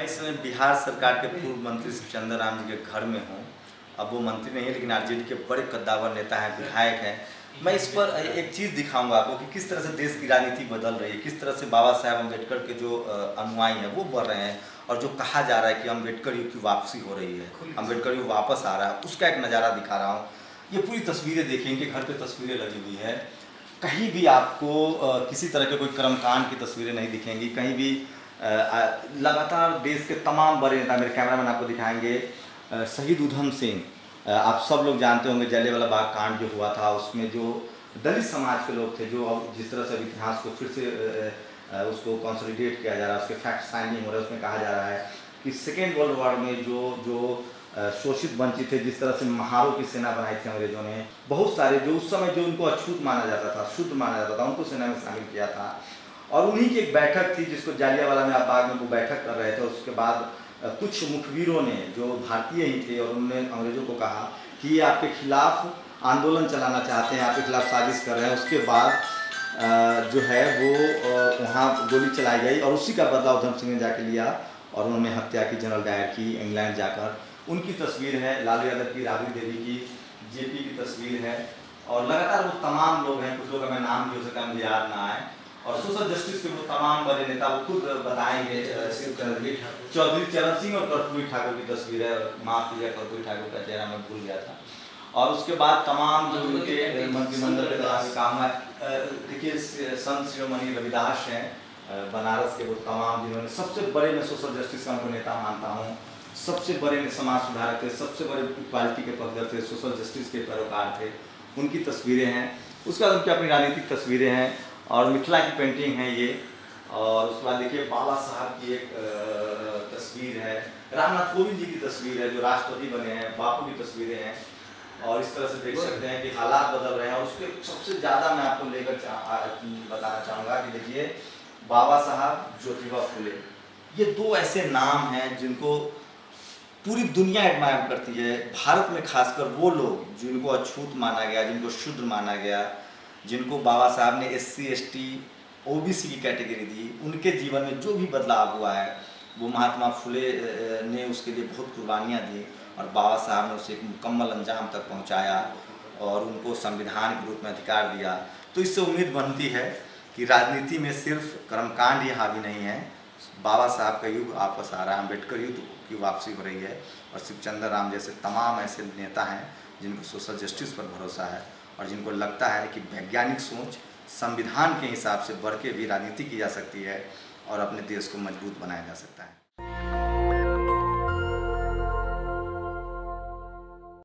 मैं इस समय बिहार सरकार के पूर्व मंत्री शिवचंद्र राम जी के घर में हूँ। अब वो मंत्री नहीं है लेकिन आरजेडी के बड़े कद्दावर नेता हैं, विधायक हैं। मैं इस पर एक चीज़ दिखाऊंगा आपको कि किस तरह से देश की राजनीति बदल रही है, किस तरह से बाबा साहेब अम्बेडकर के जो अनुयायी हैं वो बढ़ रहे हैं और जो कहा जा रहा है कि अम्बेडकर युग की वापसी हो रही है, अम्बेडकर युग वापस आ रहा है, उसका एक नज़ारा दिखा रहा हूँ। ये पूरी तस्वीरें देखेंगे, घर पे तस्वीरें लगी हुई है, कहीं भी आपको किसी तरह के कोई कर्मकांड की तस्वीरें नहीं दिखेंगी। कहीं भी लगातार देश के तमाम बड़े नेता, मेरे कैमरामैन आपको दिखाएंगे, शहीद उधम सिंह, आप सब लोग जानते होंगे जलियांवाला बाग कांड जो हुआ था, उसमें जो दलित समाज के लोग थे, जो अब जिस तरह से इतिहास को फिर से उसको कंसोलिडेट किया जा रहा है, उसके फैक्ट साइनिंग हो रहा है, उसमें कहा जा रहा है कि सेकेंड वर्ल्ड वॉर में जो शोषित वंचित थे, जिस तरह से महारों की सेना बनाई थी अंग्रेजों ने, बहुत सारे जो उस समय जो उनको अछूत माना जाता था, शुद्ध माना जाता था, उनको सेना में शामिल किया था। और उन्हीं की एक बैठक थी जिसको जलियांवाला में बाग में वो बैठक कर रहे थे। उसके बाद कुछ मुखबिरों ने जो भारतीय ही थे और उन्होंने अंग्रेजों को कहा कि ये आपके खिलाफ आंदोलन चलाना चाहते हैं, आपके खिलाफ साजिश कर रहे हैं। उसके बाद जो है वो वहाँ गोली चलाई गई और उसी का बदला उधम सिंह ने जाके लिया और उन्होंने हत्या की, जनरल डायर की, इंग्लैंड जाकर। उनकी तस्वीर है, लालू यादव की, राबड़ी देवी की, जेपी की तस्वीर है और लगातार वो तमाम लोग हैं, कुछ लोग का मैं नाम भी हो सकता है मुझे याद ना आए, और सोशल जस्टिस के वो तमाम बड़े नेता वो खुद बताएंगे। चौधरी चरण सिंह और कर्पूरी ठाकुर की तस्वीर है, माफ कीजिए कर्पूरी ठाकुर का चेहरा मैं भूल गया था। और उसके बाद तमाम जो उनके मंत्रिमंडल के दौरान काम है, देखिए संत शिरोमणि रविदास हैं बनारस के, वो तमाम जिन्होंने सबसे बड़े, मैं सोशल जस्टिस का उनको नेता मानता हूँ, सबसे बड़े समाज सुधारक थे, सबसे बड़े इक्वालिटी के पक्षधर थे, सोशल जस्टिस के पैरोकार थे, उनकी तस्वीरें हैं। उसके बाद उनकी अपनी राजनीतिक तस्वीरें हैं और मिथिला की पेंटिंग है ये। और उसके बाद देखिए बाबा साहब की एक तस्वीर है, रामनाथ कोविंद जी की तस्वीर है जो राष्ट्रपति बने हैं, बापू की तस्वीरें हैं। और इस तरह से देख सकते हैं कि हालात बदल रहे हैं। और उसके सबसे ज़्यादा मैं आपको लेकर बताना चाहूँगा कि देखिए बाबा साहब, ज्योतिबा फुले, ये दो ऐसे नाम हैं जिनको पूरी दुनिया एडमायर करती है। भारत में खासकर वो लोग जिनको अछूत माना गया, जिनको शुद्र माना गया, जिनको बाबा साहब ने SC ST OBC की कैटेगरी दी, उनके जीवन में जो भी बदलाव हुआ है वो महात्मा फुले ने उसके लिए बहुत कुर्बानियाँ दी और बाबा साहब ने उसे एक मुकम्मल अंजाम तक पहुंचाया और उनको संविधान के रूप में अधिकार दिया। तो इससे उम्मीद बनती है कि राजनीति में सिर्फ कर्मकांड ही हावी नहीं है, बाबा साहब का युग वापस आ रहा है, अम्बेडकर युग की वापसी हो रही है और शिवचंद्र राम जैसे तमाम ऐसे नेता हैं जिनको सोशल जस्टिस पर भरोसा है और जिनको लगता है कि वैज्ञानिक सोच, संविधान के हिसाब से बढ़ के भी राजनीति की जा सकती है और अपने देश को मजबूत बनाया जा सकता है।